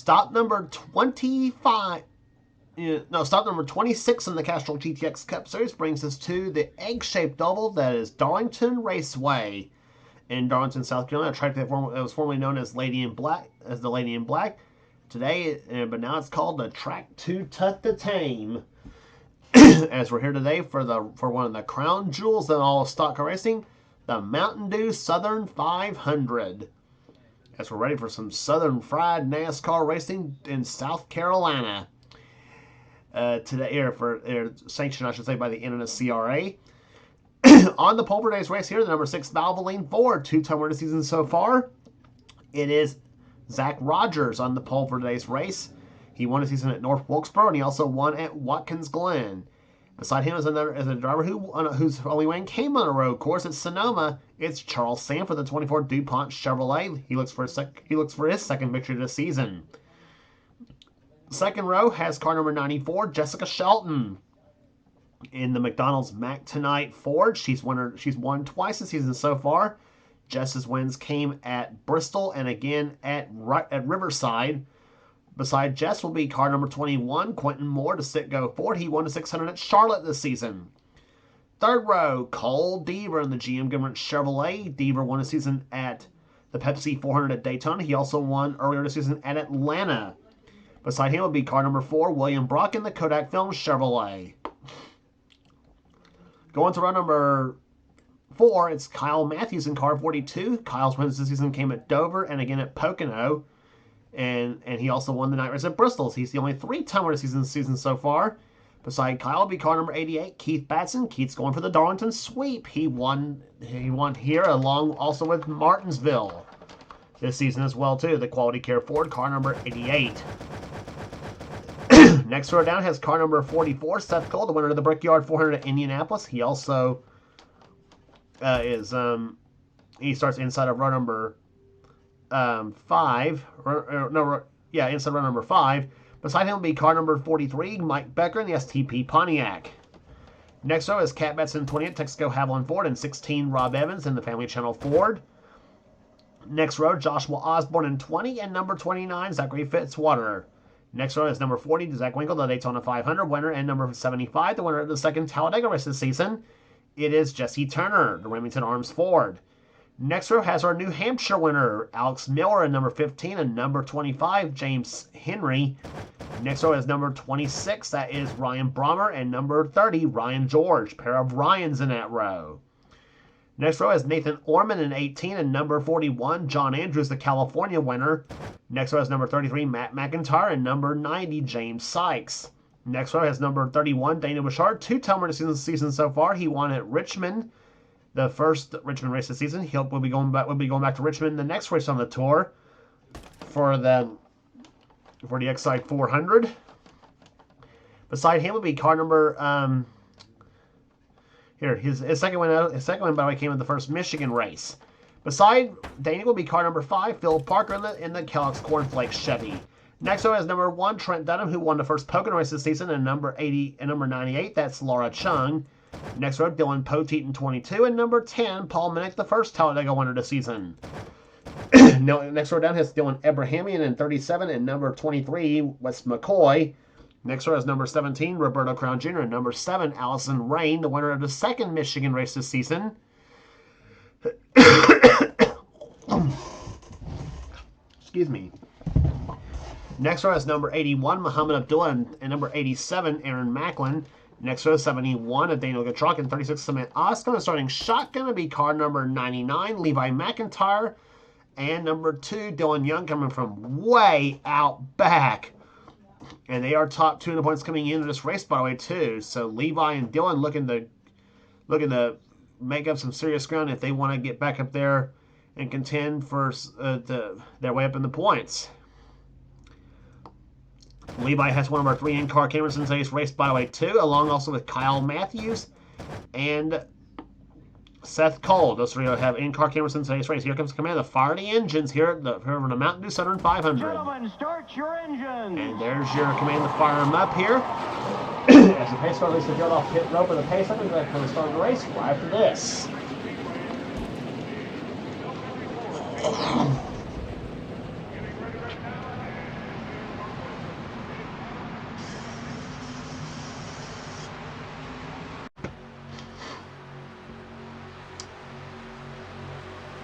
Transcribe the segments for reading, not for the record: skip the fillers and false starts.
stop number 25. No, stop number 26 in the Castrol GTX Cup Series brings us to the egg-shaped oval that is Darlington Raceway in Darlington, South Carolina. A track that was formerly known as Lady in Black, today, but now it's called the Track Too Tough to Tame. As we're here today for one of the crown jewels in all of stock car racing, the Mountain Dew Southern 500. As we're ready for some Southern fried NASCAR racing in South Carolina. Today, sanctioned, I should say, by the NNSCRA. On the pole for today's race here, the number 6 Valvoline Ford, 2-time winner season so far. It is Zach Rogers on the pole for today's race. He won a season at North Wilkesboro, and he also won at Watkins Glen. Beside him is a driver whose only win came on a road course at Sonoma. It's Charles Sanford, the 24 DuPont Chevrolet. He looks for his second victory this season. Second row has car number 94, Jessica Shelton. In the McDonald's Mac Tonight Ford, she's won twice this season so far. Jess's wins came at Bristol and again at Riverside. Beside Jess will be car number 21, Quentin Moore, to Citgo Ford. He won the 600 at Charlotte this season. Third row, Cole Deaver in the GM Government Chevrolet. Deaver won a season at the Pepsi 400 at Daytona. He also won earlier this season at Atlanta. Beside him will be car number 4, William Brock in the Kodak Film Chevrolet. Going to row number 4, it's Kyle Matthews in car 42. Kyle's wins this season came at Dover and again at Pocono. And he also won the night race at Bristol. He's the only 3-time winner this season so far. Beside Kyle will be car number 88, Keith Batson. Keith's going for the Darlington sweep. He won here along also with Martinsville this season as well too. The Quality Care Ford, car number 88. Next row down has car number 44, Seth Cole, the winner of the Brickyard 400 at Indianapolis. He also he starts inside of row number 5. Inside row number 5. Beside him will be car number 43, Mike Becker in the STP Pontiac. Next row is Cat Betson 28, Texaco Haviland Ford, and 16, Rob Evans in the Family Channel Ford. Next row, Joshua Osborne in 20, and number 29, Zachary Fitzwater. Next row is number 40, Zach Winkle, the Daytona 500 winner, and number 75, the winner of the second Talladega race this season. It is Jesse Turner, the Remington Arms Ford. Next row has our New Hampshire winner, Alex Miller, in number 15, and number 25, James Henry. Next row is number 26, that is Ryan Brommer, and number 30, Ryan George. Pair of Ryans in that row. Next row is Nathan Orman in 18, and number 41, John Andrews, the California winner. Next row is number 33, Matt McIntyre, and number 90, James Sykes. Next row has number 31, Daniel Bouchard, 2-time winner this season so far. He won at Richmond, the first Richmond race this season. We'll be going back to Richmond the next race on the tour for the Excite 400. Beside him will be car number his second win, by the way, came in the first Michigan race. Beside Daniel will be car number 5, Phil Parker in the Kellogg's Cornflakes Chevy. Next row is number 1, Trent Dunham, who won the first Pocono race this season, and number 80 and number 98, that's Laura Chung. Next row, Dylan Poteet in 22, and number 10, Paul Minnick, the first Talladega winner this season. Next row down has Dylan Abrahamian in 37, and number 23, Wes McCoy. Next row is number 17, Roberto Crown Jr., and number 7, Allison Rain, the winner of the second Michigan race this season. Excuse me. Next row is number 81, Muhammad Abdullah, and number 87, Aaron Macklin. Next row is 71, Daniel Gatrok, and 36, Samant Oscar. Starting shotgun will be car number 99, Levi McIntyre, and number 2, Dylan Young, coming from way out back. And they are top 2 in the points coming into this race, by the way, too. So Levi and Dylan looking to make up some serious ground if they want to get back up there and contend for their way up in the points. Levi has one of our 3 in-car cameras in today's race, by the way, too, along also with Kyle Matthews and Seth Cole. Those 3 have in-car cameras in today's race. Here comes the command to fire the engines here at the Mountain Dew Southern 500. Gentlemen, start your engines. And there's your command to fire them up here. As the pace car leaves the field off pit rope of the pace, I'm going to start the race right after this.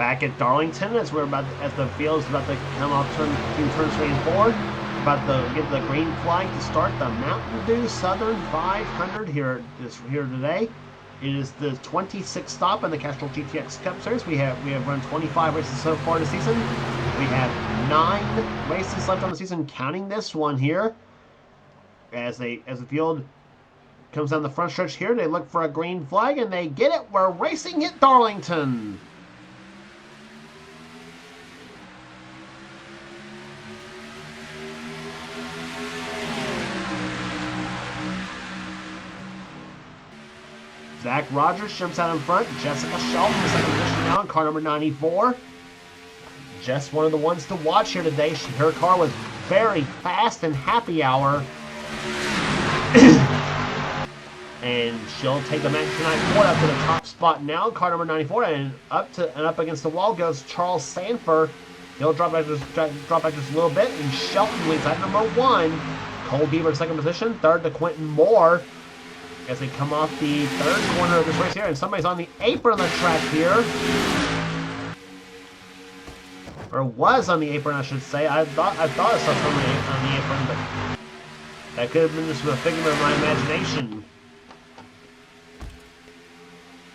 Back at Darlington, as the field is about to come off turns 3 and 4, about to get the green flag to start the Mountain Dew Southern 500 here today. It is the 26th stop in the Castrol GTX Cup Series. We have run 25 races so far this season. We have 9 races left on the season, counting this one here. As the field comes down the front stretch here, they look for a green flag and they get it. We're racing at Darlington. Zach Rogers jumps out in front. Jessica Shelton in second position now in car number 94. Just one of the ones to watch here today. Her car was very fast in happy hour. And she'll take the Max Tonight Ford up to the top spot now in car number 94. And up against the wall goes Charles Sanford. He'll drop back just a little bit. And Shelton leads at number 1. Cole Beaver in second position. Third to Quentin Moore. As they come off the third corner of this race here, and somebody's on the apron of the track here. Or was on the apron, I should say. I thought I saw somebody on the apron, but that could have been just a figment of my imagination.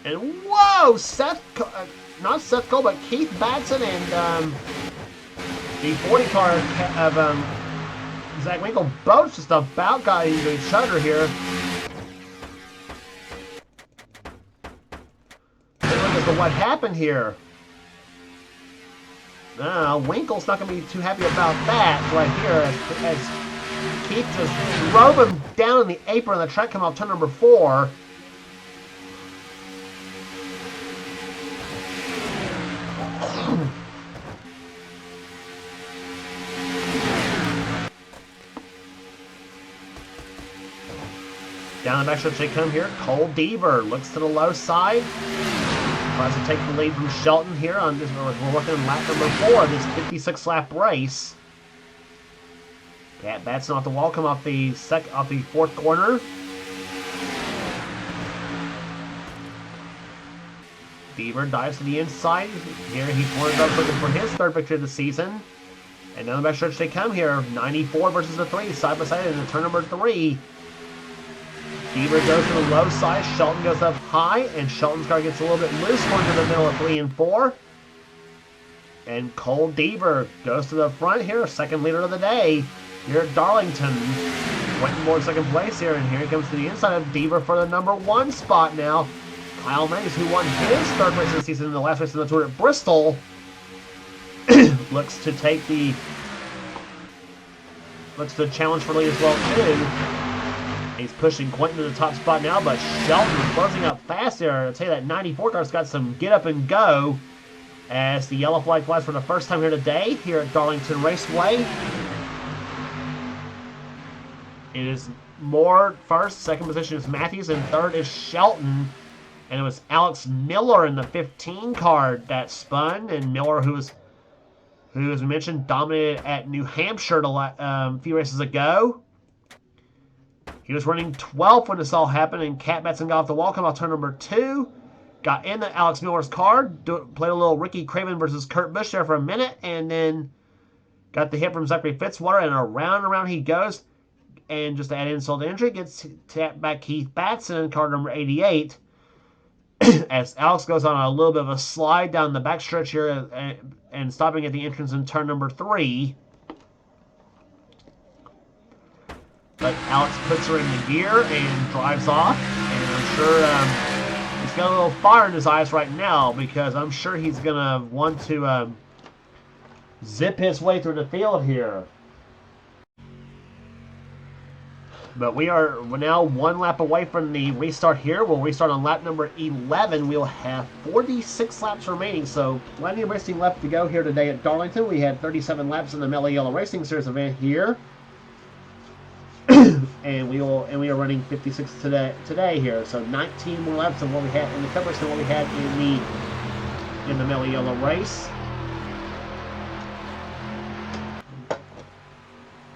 And whoa! Not Seth Cole, but Keith Batson and the 40 car of Zach Winkle both just about got into each other here. But what happened here? Winkle's not going to be too happy about that right here as Keith just drove him down in the apron on the track, come off turn number 4. Down the backstretch they come here. Cole Deaver looks to the low side. Tries to take the lead from Shelton here on this. We're working on lap number 4 of this 56 lap race. Cat Batson off the wall, come off the fourth corner. Beaver dives to the inside. Here he's warmed up looking for his 3rd victory of the season. And down the backstretch they come here. 94 versus the 3, side by side in turn number 3. Beaver goes to the low side, Shelton goes up high, and Shelton's car gets a little bit loose going to the middle of 3 and 4. And Cole Deaver goes to the front here, second leader of the day here at Darlington. Quentin Moore in second place here, and here he comes to the inside of Deaver for the number 1 spot now. Kyle Mays, who won his 3rd race of the season in the last race of the Tour at Bristol, looks to challenge for lead as well too. He's pushing Quentin to the top spot now, but Shelton is closing up fast there. I'll tell you that 94 car's got some get up and go as the yellow flag flies for the first time here today here at Darlington Raceway. It is Moore first, second position is Matthews, and third is Shelton. And it was Alex Miller in the 15 car that spun, and Miller, who as we mentioned, dominated at New Hampshire a few races ago. He was running 12th when this all happened, and Cat Batson got off the wall, come off turn number 2. Got in the Alex Miller's car, played a little Ricky Craven versus Kurt Busch there for a minute, and then got the hit from Zachary Fitzwater, and around he goes. And just to add insult to injury, gets tapped back Keith Batson in car number 88. As Alex goes on a little bit of a slide down the backstretch here and stopping at the entrance in turn number 3. But Alex puts her in the gear and drives off. And I'm sure he's got a little fire in his eyes right now because I'm sure he's going to want to zip his way through the field here. But we're now 1 lap away from the restart here. We'll restart on lap number 11. We'll have 46 laps remaining, so plenty of racing left to go here today at Darlington. We had 37 laps in the Mellow Yellow Racing Series event here. and we are running 56 today here, so 19 more laps than what we had in the Cup race than what we had in the Mellow Yellow race.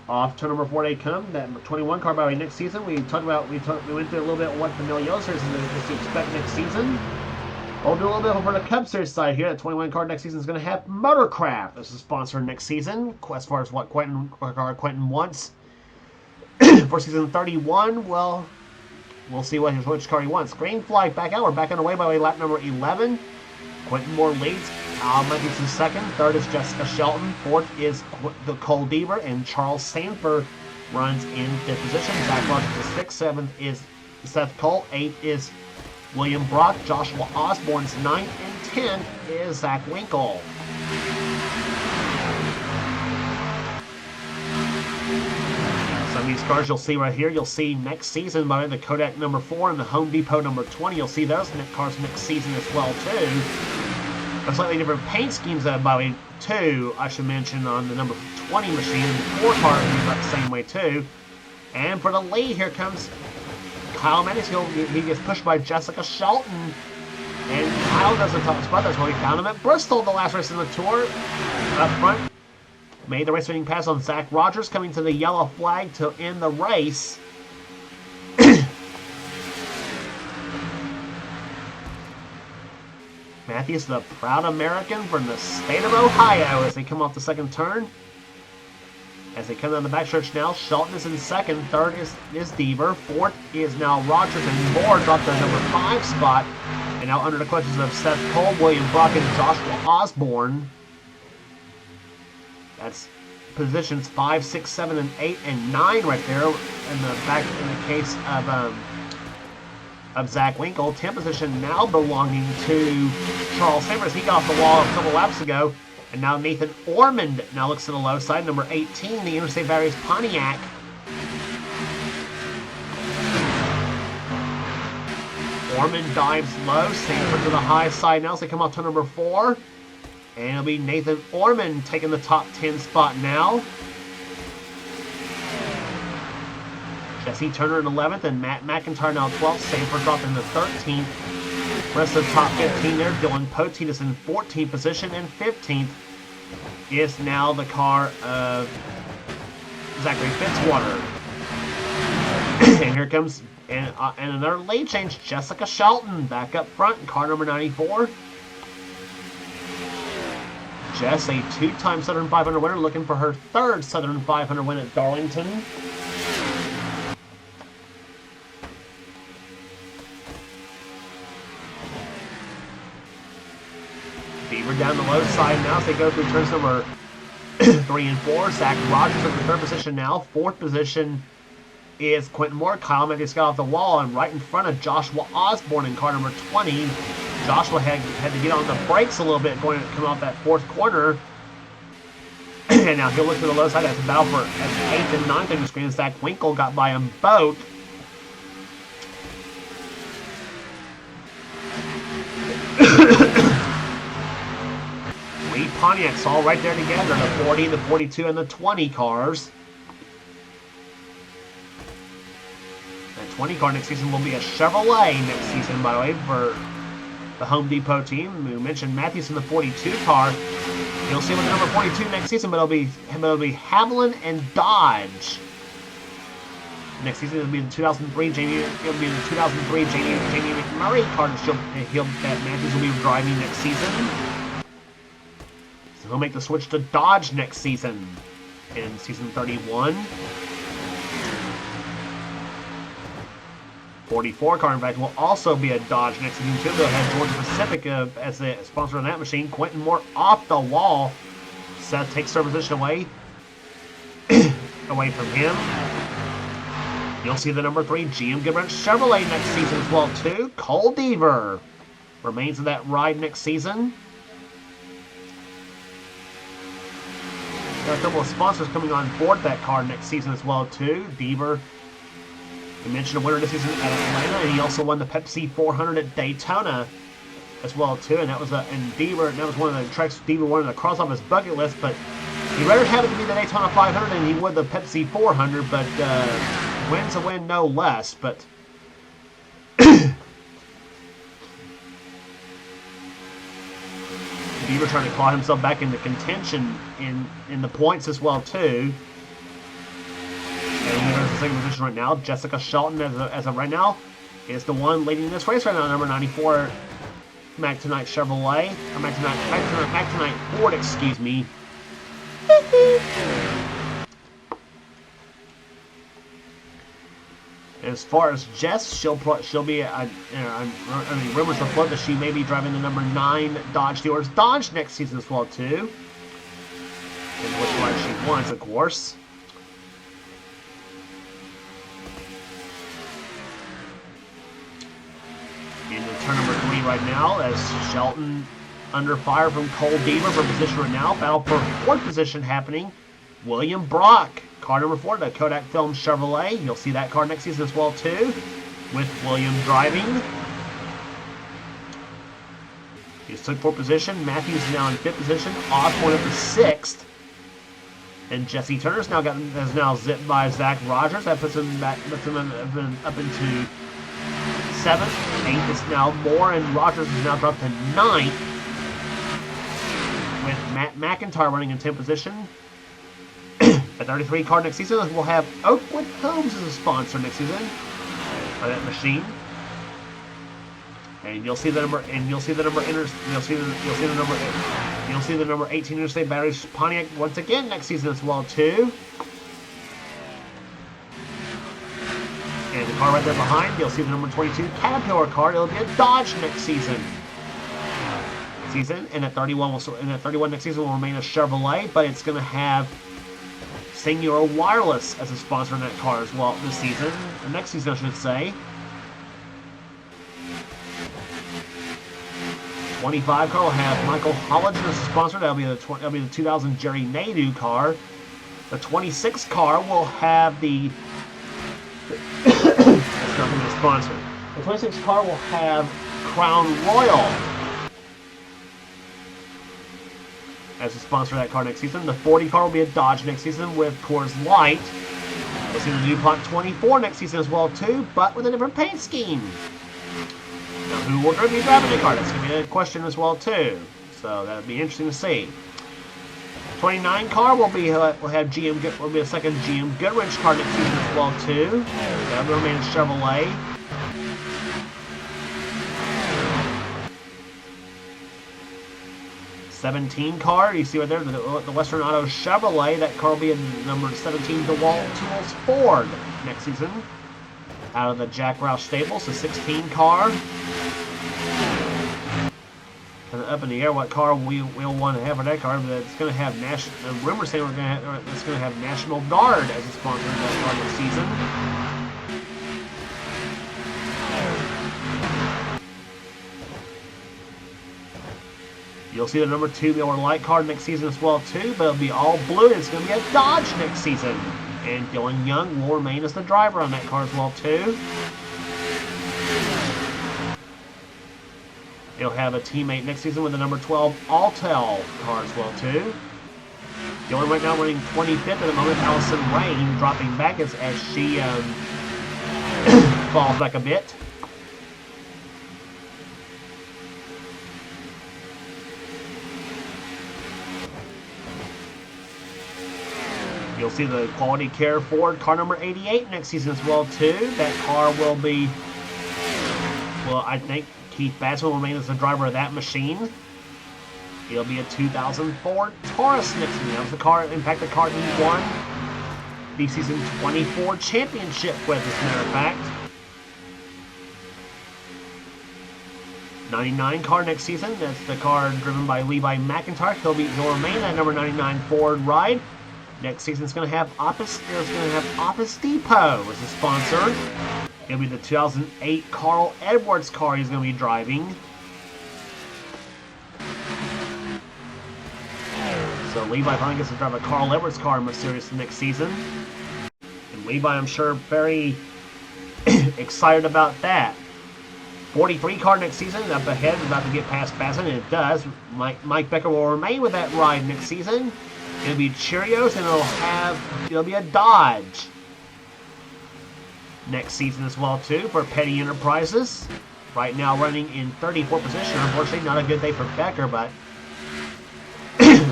Off turn number 4 they come. That 21 car by next season. We went through a little bit what the Mellow Yellow Series is to expect next season. We'll do a little bit over the Cup Series side here. The 21 card next season is going to have Motorcraft as a sponsor next season. As far as what Quentin wants for season 31, well, we'll see which car he wants. Green flag back out. We're back underway by lap number 11. Quentin Moore leads. Al Mendes is second. Third is Jessica Shelton. Fourth is the Cole Deaver. And Charles Sanford runs in fifth position. Zach Rogers is sixth. Seventh is Seth Cole. Eighth is William Brock. Joshua Osborne's ninth. And 10th is Zach Winkle. Some of these cars you'll see right here, you'll see next season by the Kodak number 4 and the Home Depot number 20. You'll see those cars next season as well too. A slightly different paint schemes by the way too, I should mention, on the number 20 machine. The 4 car is about the same way too. And for the lead, here comes Kyle Mendes. He gets pushed by Jessica Shelton. And Kyle does the top spot. That's where we found him at Bristol, the last race in the Tour. Up front, made the race-winning pass on Zach Rogers, coming to the yellow flag to end the race. Matthews, the proud American from the state of Ohio, as they come off the second turn. As they come down the backstretch now, Shelton is in second. Third is Deaver. Fourth is now Rogers, and Moore dropped the number 5 spot. And now under the questions of Seth Cole, William Brock, and Joshua Osborne. That's positions 5, 6, 7, and 8, and 9 right there in the case of Zach Winkle. 10th position now belonging to Charles Simmers. He got off the wall a couple laps ago. And now Nathan Ormond now looks to the low side. Number 18, the Interstate Batteries Pontiac. Ormond dives low. Sanford to the high side now as they come off to number 4. And it'll be Nathan Ormond taking the top 10 spot now. Jesse Turner in 11th and Matt McIntyre now 12th. Sanford dropped into 13th. Rest of the top 15 there. Dylan Poteet is in 14th position, and 15th is now the car of Zachary Fitzwater. And here comes and another lane change. Jessica Shelton back up front in car number 94. Jess, a 2-time Southern 500 winner, looking for her 3rd Southern 500 win at Darlington. Beaver down the low side now as they go through turns number 3 and 4. Zach Rogers in the 3rd position now. 4th position is Quentin Moore. Kyle Mendes got off the wall and right in front of Joshua Osborne in car number 20. Joshua had to get on the brakes a little bit coming off that 4th corner. And now he'll look to the low side. That's a battle for 8th and 9th on the screen. Zach Winkle got by them both. Three Pontiacs all right there together. The 40, the 42, and the 20 cars. The 20 car next season will be a Chevrolet next season, by the way, for the Home Depot team. We mentioned Matthews in the 42 car. You'll see with the number 42 next season, but it'll be Haviland and Dodge. Next season it'll be the 2003 Jamie McMurray car that Matthews will be driving next season. So he'll make the switch to Dodge next season in season 31. 44 car, in fact, will also be a Dodge next season too. They'll have Georgia Pacific as the sponsor on that machine. Quentin Moore off the wall. Seth takes their position away from him. You'll see the number 3 GM Goodwrench Chevrolet next season as well too. Cole Deaver remains in that ride next season. Got a couple of sponsors coming on board that car next season as well too. Deaver, we mentioned a winner this season at Atlanta, and he also won the Pepsi 400 at Daytona as well too. And that was that was one of the tracks Deaver wanted to cross off his bucket list, but he rather have it to be the Daytona 500 than he would the Pepsi 400. But win's a win no less. But Deaver trying to claw himself back into contention in the points as well too. And he's in the second position right now. Jessica Shelton, as of right now, is the one leading this race right now. Number 94, Mac Tonight Chevrolet, or Mac Tonight Ford, excuse me. As far as Jess, she'll be. Rumors afloat that she may be driving the number 9 Dodge Dealers Dodge next season as well too. And which one she wants, of course. Into turn number 3 right now, as Shelton under fire from Cole Deaver for position right now. Battle for 4th position happening. William Brock, car number 4, the Kodak Film Chevrolet. You'll see that car next season as well too, with William driving. He's took 4th position. Matthews now in 5th position. Osborne up to 6th. And Jesse Turner's has now zipped by Zach Rogers. That puts him up into 7th. 8th is now Moore, and Rogers is now dropped to 9th. With Matt McIntyre running in 10th position. At 33 car next season, we'll have Oakwood Homes as a sponsor next season for that machine. And you'll see the number 18 Interstate Batteries Pontiac once again next season as well too. And the car right there behind, you'll see the number 22 Caterpillar car. It'll be a Dodge next season. And at 31 next season will remain a Chevrolet, but it's going to have Singular Wireless as a sponsor in that car as well this season. Or next season, I should say. 25 car will have Michael Holligan as a sponsor. That'll be the 2000 Jerry Nadeau car. The 26 car will have the that's not going to be a sponsor. The 26 car will have Crown Royal as a sponsor of that car next season. The 40 car will be a Dodge next season with Coors Light. We'll see the DuPont 24 next season as well too, but with a different paint scheme. Now, who will be driving the car? That's going to be a question as well too. So that'll be interesting to see. 29 car will be a second GM Goodrich car next season as well too. That will remain a Chevrolet. '17 car, you see right there, the Western Auto Chevrolet. That car will be in number 17 DeWalt Tools Ford next season. Out of the Jack Roush stables, the 16 car. Kind of up in the air what car we'll want to have for that car, but it's going to have rumors saying it's going to have National Guard as a sponsor of that car next season. You'll see the number 2 Miller Lite car next season as well too, but it'll be all blue and it's going to be a Dodge next season. And Dylan Young will remain as the driver on that car as well too. It'll have a teammate next season with the number 12 Altel car as well too. Dylan right now running 25th at the moment. Allison Rain dropping back as she falls back a bit. You'll see the Quality Care Ford car number 88 next season as well too. That car will be, well, I think Keith Bass will remain as the driver of that machine. It'll be a 2004 Taurus next season. That was the car, in fact, the car he won the season 24 championship with, as a matter of fact. 99 car next season. That's the car driven by Levi McIntyre. He'll remain that number 99 Ford ride. Next season it's going to have Office Depot as a sponsor. It'll be the 2008 Carl Edwards car he's going to be driving. So Levi finally gets to drive a Carl Edwards car in Mysterious next season. And Levi, I'm sure, very excited about that. 43 car next season, up ahead, about to get past Bassin, and it does. Mike Becker will remain with that ride next season. It'll be Cheerios, and it'll be a Dodge next season as well too for Petty Enterprises. Right now running in 34th position. Unfortunately, not a good day for Becker, but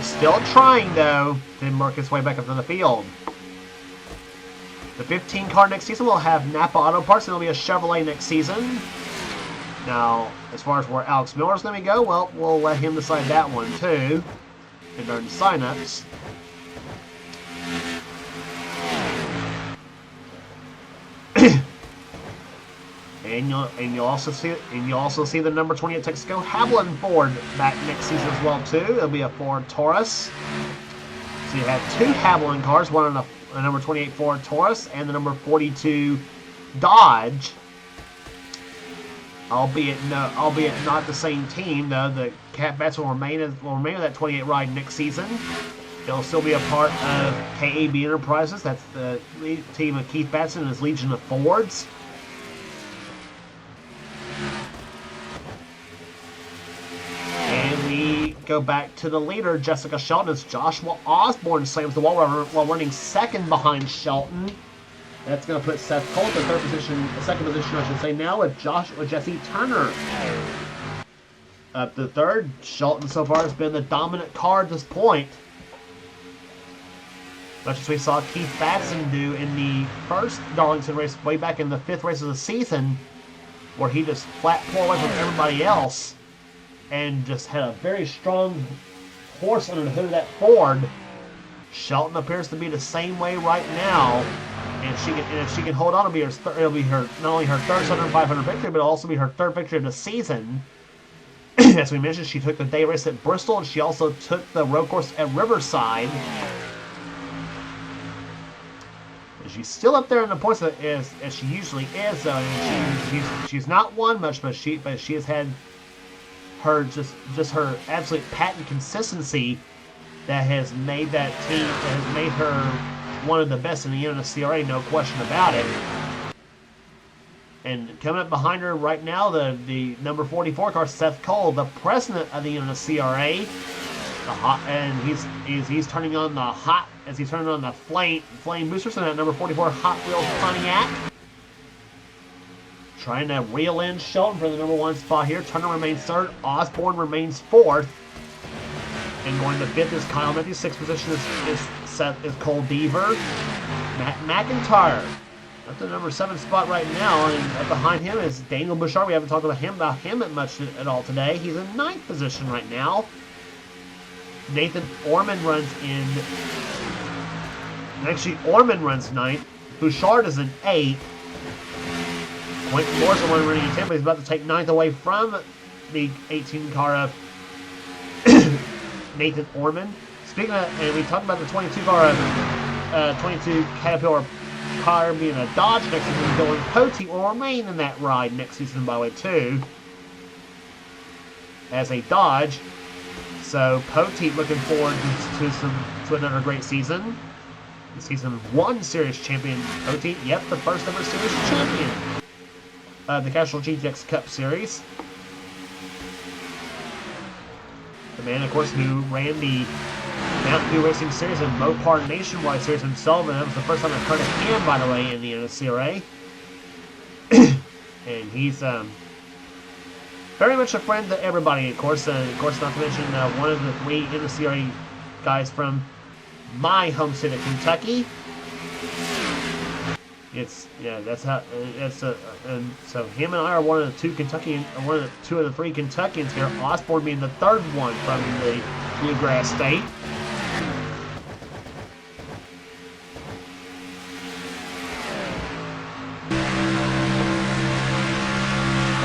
still trying though to work his way back up to the field. The 15 car next season will have Napa Auto Parts, and it'll be a Chevrolet next season. Now, as far as where Alex Miller's going to go, well, we'll let him decide that one too. And during the signups. And you'll also see the number 28 Texaco Havoline Ford back next season as well too. It'll be a Ford Taurus. So you have two Havoline cars, one on a number 28 Ford Taurus and the number 42 Dodge. Albeit not the same team though. The Cat Bats will remain with that 28 ride next season. It'll still be a part of KAB Enterprises. That's the team of Keith Batson and his Legion of Fords. And we go back to the leader, Jessica Shelton, as Joshua Osborne slams the wall while running second behind Shelton. That's going to put Seth Cole in second position, I should say, now with Jesse Turner. Up to third, Shelton so far has been the dominant car at this point. Much as we saw Keith Batson do in the first Darlington race way back in the 5th race of the season, where he just flat tore away from everybody else and just had a very strong horse under the hood of that Ford. Shelton appears to be the same way right now, and if she can hold on, it'll be her not only her third Southern 500 victory, but it'll also be her third victory of the season. As we mentioned, she took the day race at Bristol, and she also took the road course at Riverside. She's still up there in the points as she usually is, though. And she's not won much, but she has had her just her absolute patent consistency that has made that team, that has made her one of the best in the NNSCRA, no question about it. And coming up behind her right now, the number 44 car, Seth Cole, the president of the NNSCRA. And he's turning on the flame boosters in that number 44 Hot Wheels Pontiac. Trying to reel in Shelton for the number 1 spot here. Turner remains third. Osborne remains fourth. And going to fifth is Kyle Matthews. Sixth position is Cole Deaver. Matt McIntyre at the number 7 spot right now. And up behind him is Daniel Bouchard. We haven't talked about him much at all today. He's in 9th position right now. Nathan Orman runs in. Actually, Orman runs 9th. Bouchard is in 8th. Quentin Moore's the one running in 10th, but he's about to take 9th away from the 18 car of Nathan Orman. Speaking of, and we talked about the 22 car of 22 Caterpillar car being a Dodge next season. Dylan Poteet will remain in that ride next season, by the way, too, as a Dodge. So Poteet looking forward to another great season. The season 1 series champion Poteet, yep, the first ever series champion of the Castrol GTX Cup Series. The man, of course, who ran the Mountain Dew Racing Series and Mopar Nationwide Series himself, and that was the first time I've heard of him, by the way, in the NNSCRA. And he's very much a friend to everybody, of course. Not to mention one of the 3 NNSCRA guys from my home state of Kentucky. So him and I are one of the 2 of the 3 Kentuckians here. Osborne being the 3rd one from the Bluegrass State.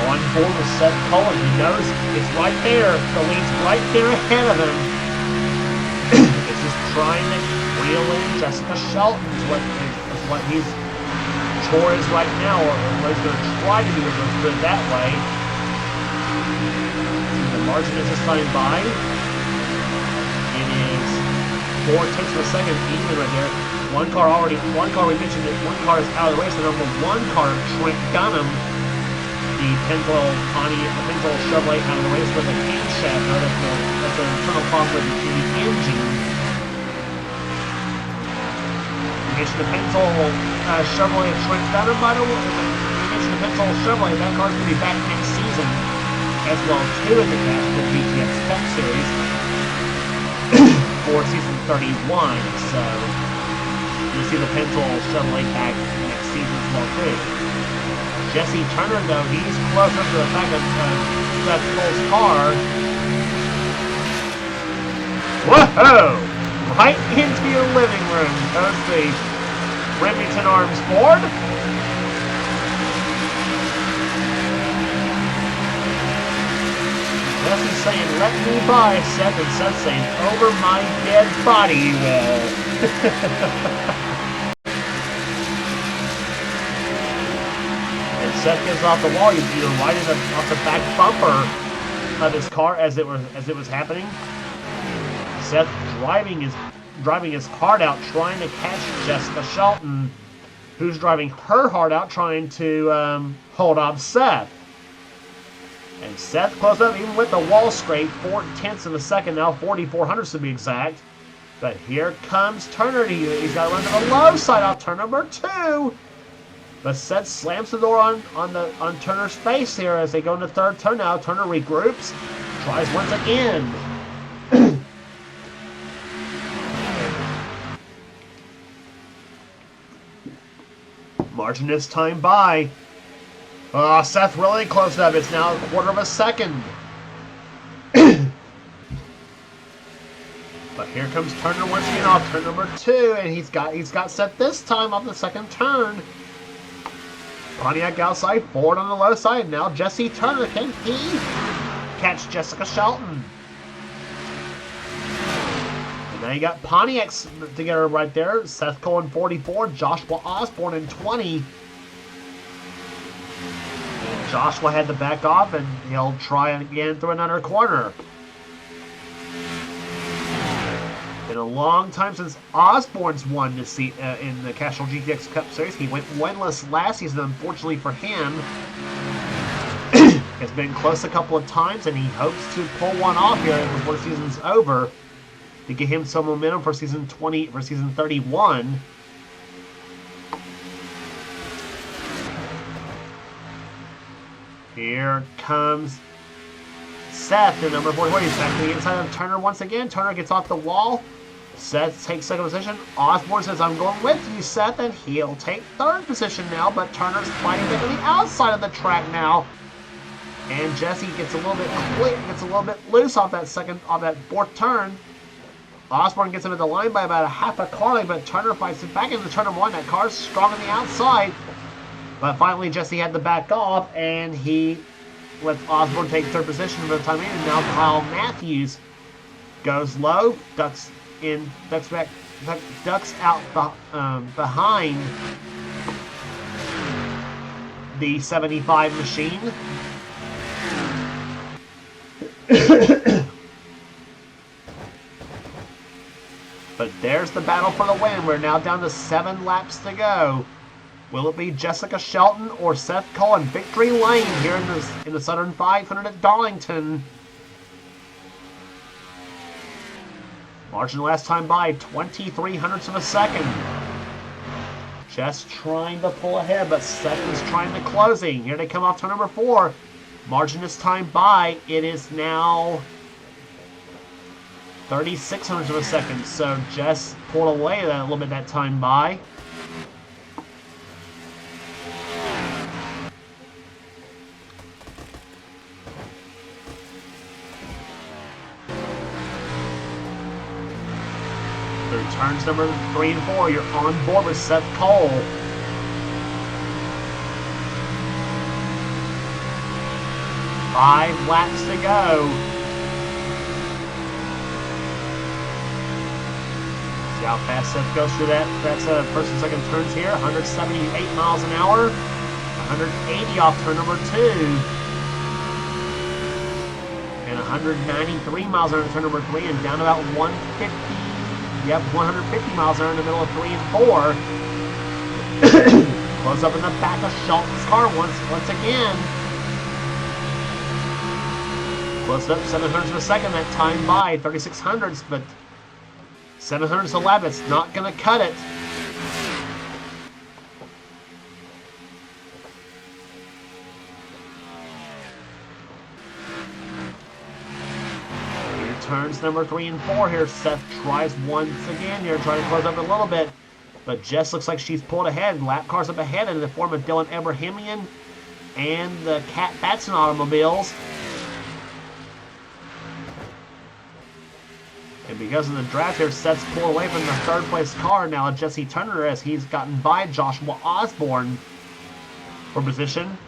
On board with Seth Cullen. He knows it's right there. The lead's right there ahead of him. It's just trying to reel in Jessica Shelton is what his chore is right now, or what he's going to try to do, let's put it that way. The margin is just flying by. It is 4/10 of a second even right there. One car we mentioned that one car is out of the race. The number 1 car, Trent Dunham, the Pennzoil Chevrolet, out of the race with a camshaft. That's an internal conflict between the engine. We mentioned the Pennzoil Chevrolet of Trent Dunham, by the way. We mentioned the Pennzoil Chevrolet. That car's going to be back next season, as well as 2 of the Castrol GTX Cup Series for season 31. So you'll see the Pennzoil Chevrolet back next season as well, too. Jesse Turner, though, he's closer to the back of Seth Cole's car. Whoa! Right into your living room goes the Remington Arms Ford. Jesse's saying, let me by, Seth, and Seth saying, over my dead body you will. And Seth gets off the wall, you know, right off the back bumper of his car as it was happening. Seth driving his heart out, trying to catch Jessica Shelton, who's driving her heart out, trying to hold off Seth. And Seth close up even with the wall scrape, 4/10 of a second now, 4,400 to be exact. But here comes Turner. He's got to run to the low side off turn number 2. But Seth slams the door on Turner's face here as they go into third turn now. Turner regroups, tries once again. Margin this time by. Oh, Seth really closed up. It's now a quarter of a second. But here comes Turner once again off turn number 2, and he's got Seth this time off the second turn. Pontiac outside, Ford on the low side. Now Jesse Turner, can he catch Jessica Shelton? And now you got Pontiacs together right there. Seth Cole in 44, Joshua Osborne in 20. And Joshua had to back off, and he'll try again through another corner. Been a long time since Osborne's won this in the Castrol GTX Cup Series. He went winless last season, unfortunately for him. It's been close a couple of times, and he hopes to pull one off here before the season's over to get him some momentum for season 31. Here comes Seth in number 44. He's back to the inside of Turner once again. Turner gets off the wall. Seth takes second position. Osborne says, I'm going with you, Seth, and he'll take third position now, but Turner's fighting back on the outside of the track now. And Jesse gets a little bit loose off that fourth turn. Osborne gets him at the line by about a half a car length, but Turner fights it back into turn number 1. That car's strong on the outside. But finally, Jesse had to back off, and he lets Osborne take third position for the time being. And now Kyle Matthews goes low, ducks out behind the 75 machine. But there's the battle for the win. We're now down to 7 laps to go. Will it be Jessica Shelton or Seth Cole in victory lane here in the Southern 500 at Darlington? Margin last time by 2,300ths of a second. Just trying to pull ahead, but Seth is trying to closing. Here they come off turn number 4. Margin this time by, it is now 3,600ths of a second. So Jess pulled away a little bit that time by. Through turns number 3 and 4, you're on board with Seth Cole. Five laps to go. See how fast Seth goes through that. That's first and second turns here. 178 miles an hour. 180 off turn number 2. And 193 miles an hour in turn number 3, and down about 150. Yep, 150 miles an hour in the middle of 3 and 4. Close up in the back of Shelton's car once again. Close up 700ths of a second that time by 3,600ths, but 700ths to lap, it's not going to cut it. Turns number 3 and 4 here. Seth tries once again here, trying to close up a little bit. But Jess looks like she's pulled ahead. Lap cars up ahead in the form of Dylan Abrahamian and the Cat Batson automobiles. And because of the draft here, Seth's pulled away from the third place car. Now Jesse Turner, as he's gotten by Joshua Osborne for position.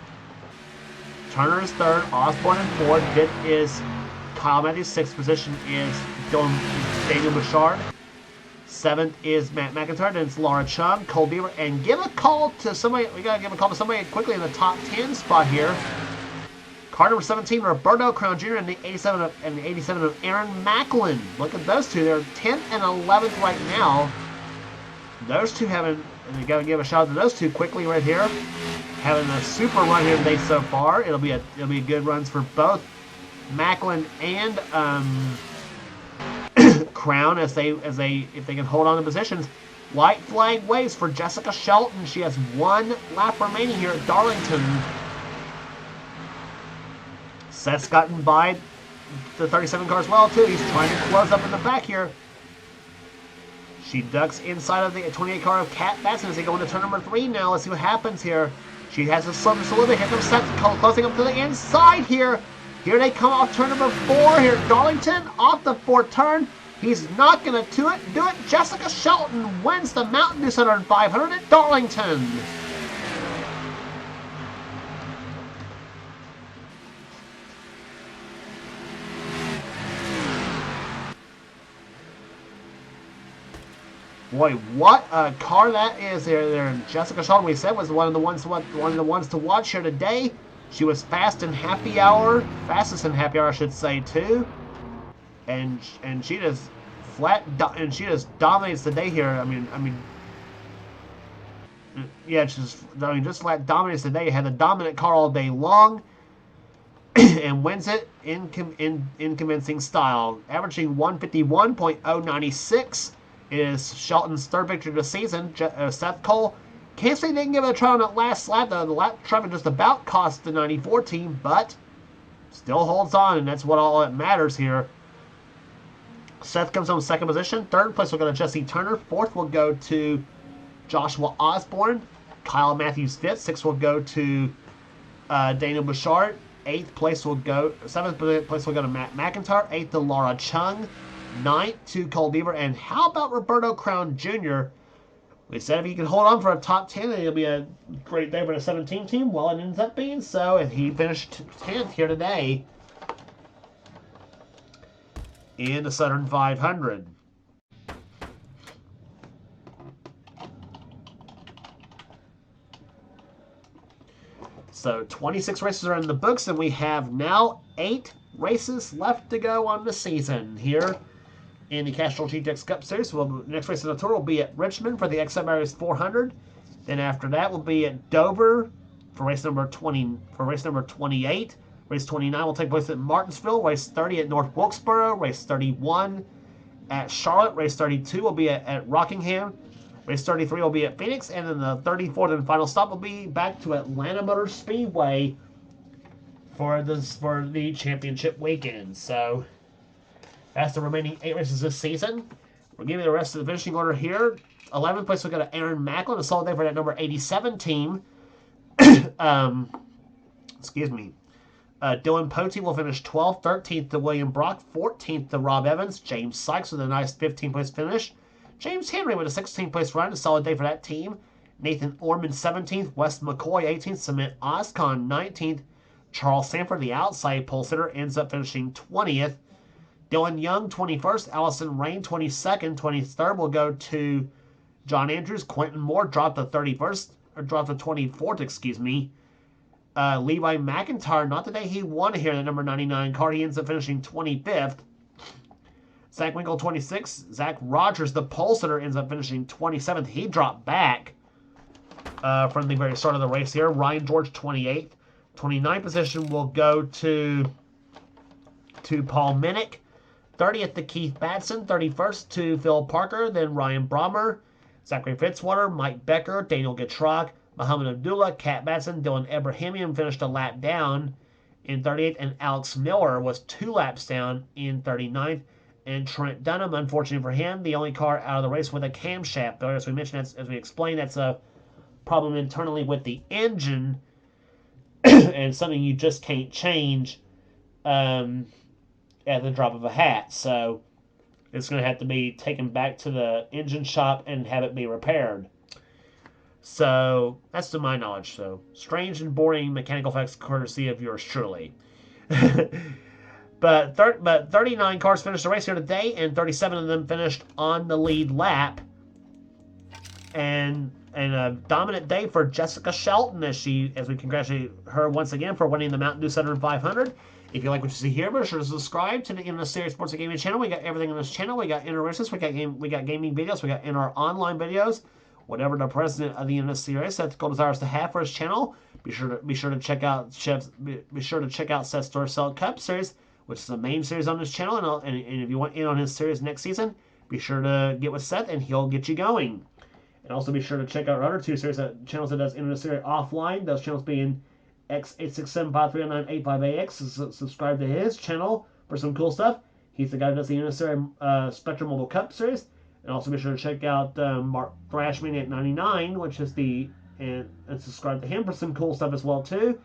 Turner is third, Osborne in fourth. Fifth is Kyle Matthews. Sixth position is Daniel Bouchard. Seventh is Matt McIntyre. Then it's Laura Chung, Cole Beaver, and give a call to somebody. We gotta give a call to somebody quickly in the top 10 spot here. Car number 17, Roberto Crown Jr. and the 87 of Aaron Macklin. Look at those two. They're 10th and 11th right now. Those two having, and you gotta give a shout out to those two quickly right here. Having a super run here today so far. It'll be good runs for both Macklin and Crown if they can hold on to positions. White flag waves for Jessica Shelton. She has one lap remaining here at Darlington. Seth's gotten by the 37 car as well too. He's trying to close up in the back here. She ducks inside of the 28 car of Cat Batson as they go into turn number 3 now. Let's see what happens here. She has a slip just a little bit. Here comes Seth closing up to the inside here. Here they come off turn number 4 here. Darlington off the 4th turn. He's not going to do it. Jessica Shelton wins the Mountain Dew 500 at Darlington. Boy, what a car that is there. Jessica Shelton, we said, was one of the ones to watch here today. She was fastest in happy hour, I should say, too. And she just just dominates the day here. Just flat dominates the day. Had the dominant car all day long, and wins it in convincing style, averaging 151.096. Is Shelton's third victory of the season. Seth Cole, can't say they didn't give it a try on that last lap, though. The lap traffic just about cost the 94 team, but still holds on, and that's what all that matters here. Seth comes home second position. Third place will go to Jesse Turner. Fourth will go to Joshua Osborne. Kyle Matthews fifth. Sixth will go to Daniel Bouchard. Seventh place will go to Matt McIntyre. Eighth to Laura Chung. Ninth to Cole Beaver. And how about Roberto Crown Jr.? We said if he can hold on for a top 10, it'll be a great day for the 17 team. Well, it ends up being so, and he finished 10th here today in the Southern 500. So 26 races are in the books, and we have now 8 races left to go on the season here in the Castrol GTX Cup Series. The next race in the tour will be at Richmond for the XM Aries 400. Then after that will be at Dover for race number 28. Race 29 will take place at Martinsville. Race 30 at North Wilkesboro. Race 31 at Charlotte. Race 32 will be at Rockingham. Race 33 will be at Phoenix. And then the 34th and final stop will be back to Atlanta Motor Speedway for the championship weekend. So that's the remaining 8 races this season. We'll give you the rest of the finishing order here. 11th place will go to Aaron Macklin, a solid day for that number 87 team. Excuse me. Dylan Pote will finish 12th, 13th to William Brock, 14th to Rob Evans. James Sykes with a nice 15th place finish. James Henry with a 16th place run, a solid day for that team. Nathan Orman 17th, Wes McCoy 18th, Cement Oscon 19th. Charles Sanford, the outside pole sitter, ends up finishing 20th. Dylan Young, 21st. Allison Rain, 22nd. 23rd will go to John Andrews. Quentin Moore dropped the 24th, excuse me. Levi McIntyre, not the day he won here, the number 99 car. He ends up finishing 25th. Zach Winkle, 26th. Zach Rogers, the pole sitter, ends up finishing 27th. He dropped back from the very start of the race here. Ryan George, 28th. 29th position will go to Paul Minnick. 30th to Keith Batson, 31st to Phil Parker, then Ryan Brommer, Zachary Fitzwater, Mike Becker, Daniel Getrock, Muhammad Abdullah, Kat Batson, Dylan Ebrahimian finished a lap down in 38th, and Alex Miller was 2 laps down in 39th, and Trent Dunham, unfortunately for him, the only car out of the race with a camshaft. But as we mentioned, as we explained, that's a problem internally with the engine. and something you just can't change um, at the drop of a hat. So it's going to have to be taken back to the engine shop and have it be repaired. So that's to my knowledge. So strange and boring mechanical facts courtesy of yours truly. but 39 cars finished the race here today, and 37 of them finished on the lead lap. And a dominant day for Jessica Shelton as we congratulate her once again for winning the Mountain Dew Southern 500. If you like what you see here, be sure to subscribe to the NNSCRA Sports and Gaming channel. We got everything on this channel. We got interraces, we got gaming videos, we got in our online videos. Whatever the president of the NNSCRA Seth Gold desires to have for his channel, be sure to check out Seth's Store Sell Cup series, which is the main series on this channel. And if you want in on his series next season, be sure to get with Seth and he'll get you going. And also be sure to check out our other two series channels that does NNSCRA offline. Those channels being X86753985AX. Subscribe to his channel for some cool stuff. He's the guy that does the NNSCRA Spectrum Mobile Cup series. And also be sure to check out Mark Thrashman at 99, which is and subscribe to him for some cool stuff as well too.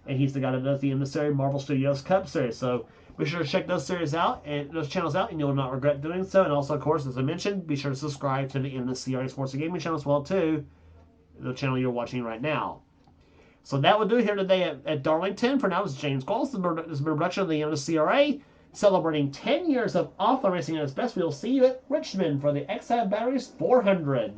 And he's the guy that does the NNSCRA Marvel Studios Cup series. So be sure to check those series out and those channels out, and you'll not regret doing so. And also, of course, as I mentioned, be sure to subscribe to the NNSCRA Sports and Gaming channel as well too, the channel you're watching right now. So that will do it here today at Darlington. For now, this is James Qualls. This has been a production of the NNSCRA, celebrating 10 years of offline racing at its best. We'll see you at Richmond for the XF Batteries 400.